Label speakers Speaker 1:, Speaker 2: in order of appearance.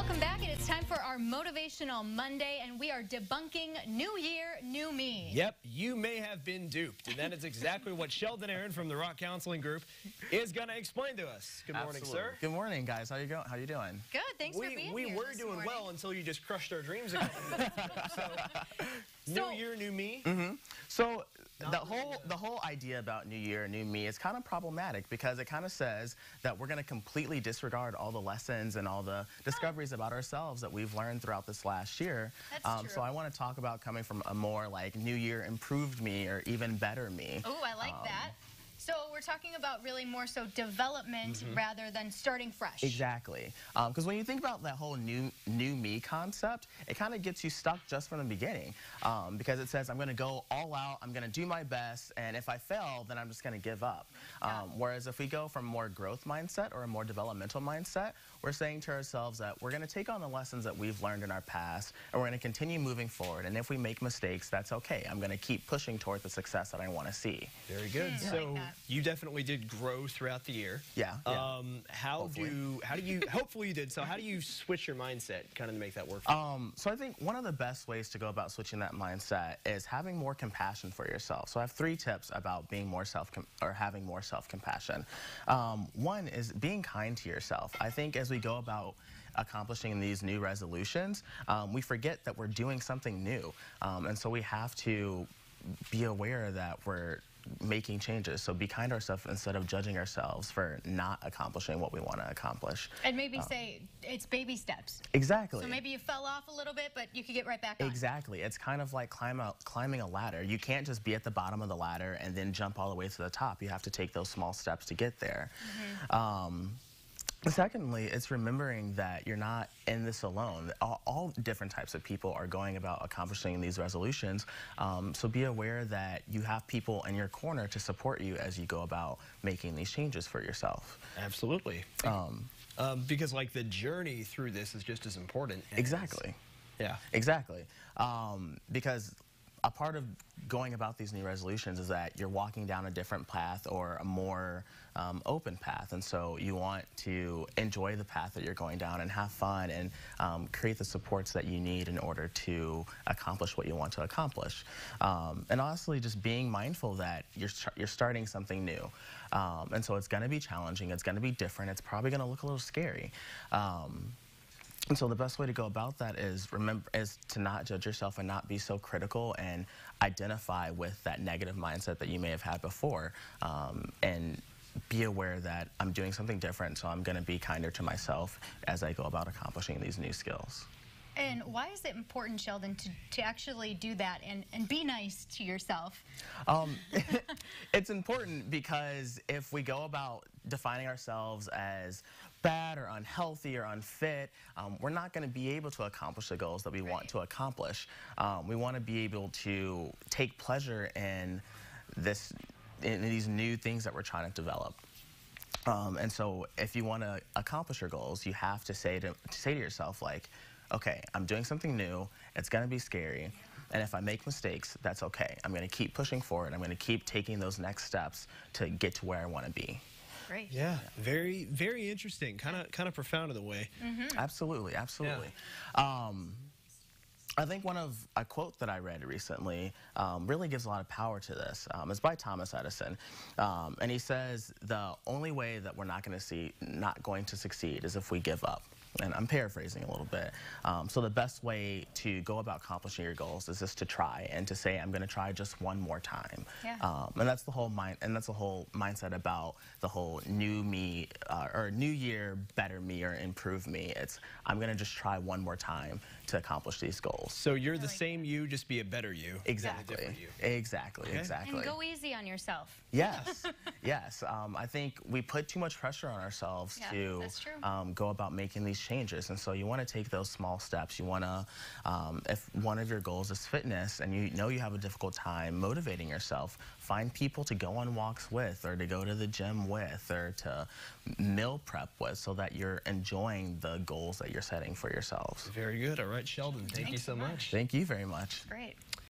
Speaker 1: Welcome back, and it's time for our Motivational Monday, and we are debunking New Year, New Me.
Speaker 2: Yep, you may have been duped, and that is exactly what Sheldon Aaron from the Rock Counseling Group is going to explain to us. Good morning, sir.
Speaker 3: Good morning, guys. How you doing?
Speaker 1: Good, thanks for being here.
Speaker 2: We were doing well until you just crushed our dreams a couple minutes ago. So, New Year, New Me.
Speaker 3: So the whole idea about New Year, New Me is kind of problematic because it kind of says that we're going to completely disregard all the lessons and all the discoveries about ourselves that we've learned throughout this last year.
Speaker 1: That's true.
Speaker 3: So I want to talk about coming from a more like New Year improved me or even better me.
Speaker 1: Oh, I like that. So we're talking about really more so development rather than starting fresh.
Speaker 3: Exactly. Because when you think about that whole new me concept, it kind of gets you stuck just from the beginning. Because it says, I'm going to go all out, I'm going to do my best, and if I fail, then I'm just going to give up. Whereas if we go from a more growth mindset or a more developmental mindset, we're saying to ourselves that we're going to take on the lessons that we've learned in our past, and we're going to continue moving forward. And if we make mistakes, that's okay. I'm going to keep pushing toward the success that I want to see.
Speaker 2: Very good. So you definitely did grow throughout the year.
Speaker 3: Yeah.
Speaker 2: Hopefully you did. So how do you switch your mindset kind of to make that work?
Speaker 3: So I think one of the best ways to go about switching that mindset is having more compassion for yourself. So I have 3 tips about being more having more self-compassion. One is being kind to yourself. I think as we go about accomplishing these new resolutions, we forget that we're doing something new. And so we have to be aware that we're making changes. So be kind to ourselves instead of judging ourselves for not accomplishing what we want to accomplish.
Speaker 1: And maybe say it's baby steps.
Speaker 3: Exactly.
Speaker 1: So maybe you fell off a little bit, but you could get right back on.
Speaker 3: Exactly. It's kind of like climbing a ladder. You can't just be at the bottom of the ladder and then jump all the way to the top. You have to take those small steps to get there. Secondly, it's remembering that you're not in this alone. All different types of people are going about accomplishing these resolutions. So be aware that you have people in your corner to support you as you go about making these changes for yourself.
Speaker 2: Absolutely. Because like the journey through this is just as important.
Speaker 3: Exactly.
Speaker 2: Yeah.
Speaker 3: Exactly. Because a part of going about these new resolutions is that you're walking down a different path or a more open path, and so you want to enjoy the path that you're going down and have fun and create the supports that you need in order to accomplish what you want to accomplish. And honestly, just being mindful that you're starting something new, and so it's going to be challenging, it's going to be different, it's probably going to look a little scary. And so the best way to go about that is to not judge yourself and not be so critical and identify with that negative mindset that you may have had before, and be aware that I'm doing something different, so I'm going to be kinder to myself as I go about accomplishing these new skills.
Speaker 1: And why is it important, Sheldon, to actually do that and be nice to yourself?
Speaker 3: It's important because if we go about defining ourselves as bad or unhealthy or unfit, we're not going to be able to accomplish the goals that we want to accomplish. We want to be able to take pleasure in these new things that we're trying to develop. And so if you want to accomplish your goals, you have to say to yourself, like, okay, I'm doing something new, it's going to be scary, and if I make mistakes, that's okay. I'm going to keep pushing forward, I'm going to keep taking those next steps to get to where I want to be.
Speaker 1: Great.
Speaker 2: Yeah, very, very interesting, kind of profound in a way.
Speaker 3: Absolutely, absolutely. Yeah. I think a quote that I read recently really gives a lot of power to this. It's by Thomas Edison, and he says the only way that we're not going to succeed is if we give up. And I'm paraphrasing a little bit. So the best way to go about accomplishing your goals is just to try and to say, I'm going to try just one more time.
Speaker 1: Yeah.
Speaker 3: And that's the whole mindset about the whole new me or new year, better me or improve me. It's I'm going to just try one more time to accomplish these goals.
Speaker 2: So you're the same you, just be a better you.
Speaker 3: Exactly.
Speaker 2: You.
Speaker 3: Exactly.
Speaker 2: Okay.
Speaker 3: Exactly.
Speaker 1: And go easy on yourself.
Speaker 3: Yes. Yes. I think we put too much pressure on ourselves to go about making these changes, and so you want to take those small steps. You want to, if one of your goals is fitness and you know you have a difficult time motivating yourself, find people to go on walks with or to go to the gym with or to meal prep with so that you're enjoying the goals that you're setting for yourselves.
Speaker 2: Very good. All right, Sheldon, thank you so much.
Speaker 3: Thank you very much.
Speaker 1: Great.